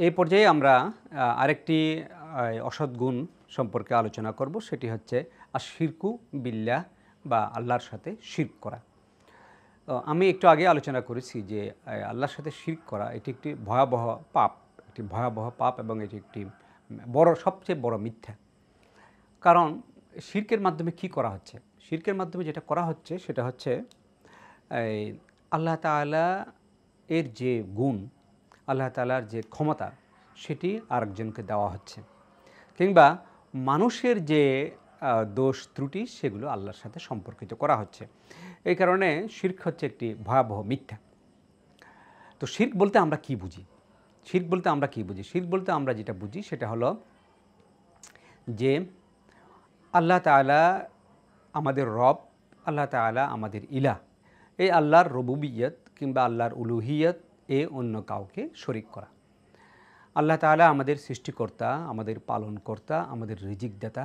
এই পর্যায়ে আমরা আরেকটি অসৎ গুণ সম্পর্কে আলোচনা করব, সেটি হচ্ছে আশিরকু বিল্লাহ বা আল্লাহর সাথে শিরক করা। আমি একটু আগে আলোচনা করেছি যে আল্লাহর সাথে শিরক করা এটি একটি ভয়াবহ পাপ এবং এটি একটি সবচেয়ে বড় মিথ্যা। কারণ শিরকের মাধ্যমে কি করা হচ্ছে? শিরকের মাধ্যমে যেটা করা হচ্ছে সেটা হচ্ছে আল্লাহ তাআলা এর যে গুণ, আল্লাহ তাআলার যে ক্ষমতা, সেটি আরেকজনকে দেওয়া হচ্ছে, কিংবা মানুষের যে দোষ ত্রুটি সেগুলো আল্লাহর সাথে সম্পর্কিত করা হচ্ছে। এই কারণে শিরক হচ্ছে একটি ভয়াবহ মিথ্যা। তো শিরক বলতে আমরা কি বুঝি? শিরক বলতে আমরা যেটা বুঝি সেটা হলো যে আল্লাহ তাআলা আমাদের রব, আল্লাহ তাআলা আমাদের ইলাহ। এই আল্লাহর রুবুবিয়ত কিংবা আল্লাহর উলুহিয়ত অন্য কাউকে শরিক করা। আল্লাহ তাআলা আমাদের সৃষ্টিকর্তা, আমাদের পালনকর্তা, আমাদের রিজিকদাতা।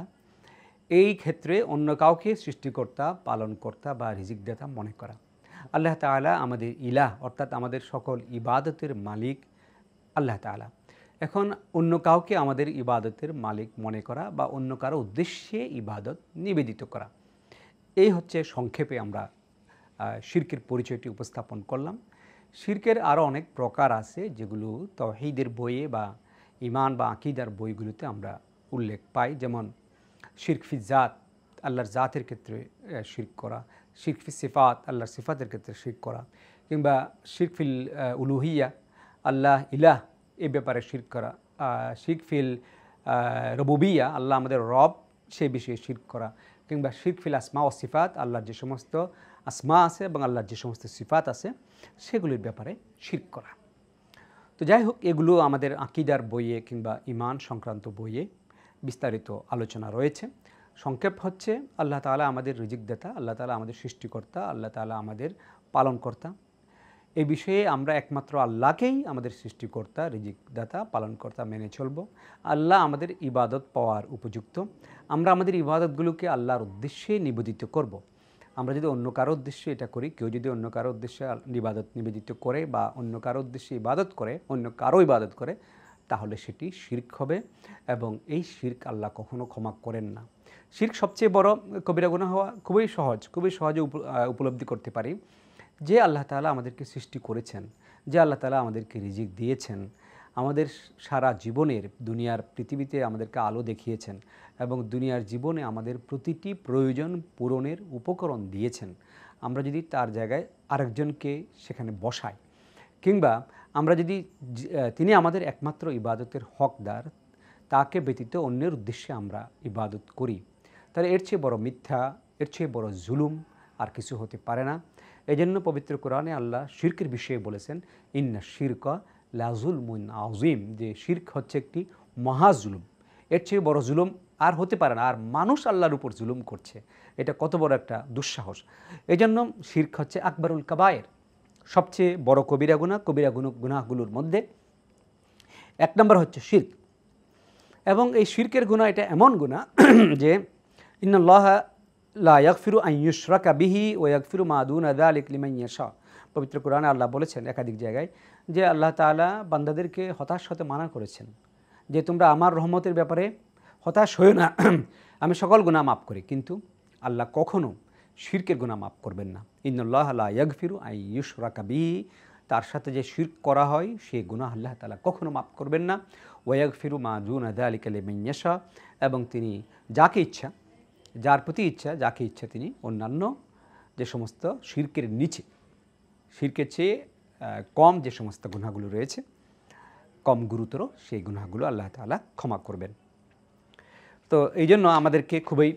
এই ক্ষেত্রে অন্য কাউকে সৃষ্টিকর্তা, পালনকর্তা বা রিজিকদাতা মনে করা। আল্লাহ তাআলা আমাদের ইলাহ, অর্থাৎ আমাদের সকল ইবাদতের মালিক আল্লাহ তাআলা। এখন অন্য কাউকে আমাদের ইবাদতের মালিক মনে করা বা অন্য কারো উদ্দেশ্যে ইবাদত নিবেদিত করা, এই হচ্ছে সংক্ষেপে আমরা শিরকের পরিচয়টি উপস্থাপন করলাম। শিরকের আরও অনেক প্রকার আছে, যেগুলো তাওহীদের বইয়ে বা ঈমান বা আকীদার বইগুলোতে আমরা উল্লেখ পাই। যেমন শিরক ফি জাত, আল্লাহর জাতের ক্ষেত্রে শিরক করা; শিরক ফি সিফাত, আল্লাহর সিফাতের ক্ষেত্রে শিরক করা; কিংবা শিরক ফিল উলুহিয়া, আল্লাহ ইলাহ এ ব্যাপারে শিরক করা; শিরক ফিল রুবুবিয়া, আল্লাহ আমাদের রব, সেই বিষয়ে শিরক করা; কিংবা শিরক ফিল আসমা ও সিফাত, আল্লাহর যে সমস্ত আসমা আছে এবং আল্লাহর যে সমস্ত সিফাত আছে সেগুলির ব্যাপারে শিরক করা। তো যাই হোক, এগুলো আমাদের আকীদার বইয়ে কিংবা ঈমান সংক্রান্ত বইয়ে বিস্তারিত আলোচনা রয়েছে। সংক্ষেপ হচ্ছে, আল্লাহ তাআলা আমাদের রিজিকদাতা, আল্লাহ তাআলা আমাদের সৃষ্টিকর্তা, আল্লাহ তাআলা আমাদের পালনকর্তা। এই বিষয়ে আমরা একমাত্র আল্লাহকেই আমাদের সৃষ্টিকর্তা, রিজিকদাতা, পালনকর্তা মেনে চলব। আল্লাহ আমাদের ইবাদত পাওয়ার উপযুক্ত। আমরা আমাদের ইবাদতগুলোকে আল্লাহর উদ্দেশ্যে নিবেদিত করব। আমরা যদি অন্য কারো উদ্দেশ্যে এটা করি, কেউ যদি অন্য কারো উদ্দেশ্যে ইবাদত নিবেদিত করে বা অন্য কারো উদ্দেশ্যে ইবাদত করে, অন্য কারো ইবাদত করে, তাহলে সেটি শিরক হবে এবং এই শিরক আল্লাহ কখনো ক্ষমা করেন না। শিরক সবচেয়ে বড় কবিরা গুনাহ হওয়া খুবই সহজে উপলব্ধি করতে পারি যে আল্লাহ তাআলা আমাদেরকে সৃষ্টি করেছেন, যে আল্লাহ তাআলা আমাদেরকে রিজিক দিয়েছেন, আমাদের সারা জীবনের দুনিয়ার পৃথিবীতে আমাদেরকে আলো দেখিয়েছেন এবং দুনিয়ার জীবনে আমাদের প্রতিটি প্রয়োজন পূরণের উপকরণ দিয়েছেন। আমরা যদি তার জায়গায় আরেকজনকে সেখানে বসাই, কিংবা আমরা যদি তিনি আমাদের একমাত্র ইবাদতের হকদার, তাকে ব্যতীত অন্যের উদ্দেশ্যে আমরা ইবাদত করি, তাহলে এর চেয়ে বড় মিথ্যা, এর চেয়ে বড় জুলুম আর কিছু হতে পারে না। এজন্য পবিত্র কোরআনে আল্লাহ শিরকের বিষয়ে বলেছেন, ইন্না শিরকা লা যুলমুন আযীম, যে শিরক হচ্ছে একটি মহা জুলুম। এর চেয়ে বড় জুলুম আর হতে পারে না। আর মানুষ আল্লাহর উপর জুলুম করছে, এটা কত বড় একটা দুঃসাহস। এজন্য শিরক হচ্ছে আকবরুল কাবায়ের, সবচেয়ে বড় কবিরা গুনাহগুলোর মধ্যে এক নম্বর হচ্ছে শিরক। এবং এই শিরকের গুনাহ এটা এমন গুনাহ যে ইন্নাল্লাহা লা ইয়াগফিরু আন ইউশরাকা বিহি ওয়া ইয়াগফিরু মা দুনা যালিকা লিমান ইয়াশা। পবিত্র কোরআনে আল্লাহ বলেছেন একাধিক জায়গায় যে আল্লাহ তাআলা বান্দাদেরকে হতাশ হতে মানা করেছেন, যে তোমরা আমার রহমতের ব্যাপারে হতাশ হয়ো না, আমি সকল গুনাহ মাফ করি। কিন্তু আল্লাহ কখনো শিরকের গুনাহ মাফ করবেন না। ইন্নাল্লাহা লা ইয়াগফিরু আন ইউশরাকা বিহি, তার সাথে যে শিরক করা হয় সেই গুনাহ আল্লাহ তাআলা কখনো মাফ করবেন না। ওয়া ইয়াগফিরু মা দুনা যালিকা লিমান ইয়াশা, এবং তিনি যাকে ইচ্ছা, যার প্রতি ইচ্ছা, যাকে ইচ্ছা তিনি অন্যান্য যে সমস্ত শিরকের নিচে, শিরকের চেয়ে কম যে সমস্ত গুনাহগুলো রয়েছে, কম গুরুতর সেই গুনাহগুলো আল্লাহ তাআলা ক্ষমা করবেন। তো এই জন্য আমাদেরকে খুবই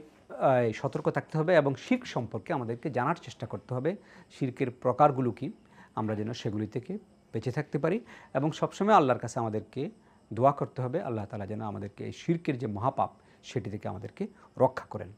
সতর্ক থাকতে হবে এবং শিরক সম্পর্কে আমাদেরকে জানার চেষ্টা করতে হবে। শিরকের প্রকারগুলো কি, আমরা যেন সেগুলি থেকে বেঁচে থাকতে পারি এবং সবসময় আল্লাহর কাছে আমাদেরকে দোয়া করতে হবে, আল্লাহ তাআলা যেন আমাদেরকে এই শিরকের যে মহাপাপ সেটি থেকে আমাদেরকে রক্ষা করেন।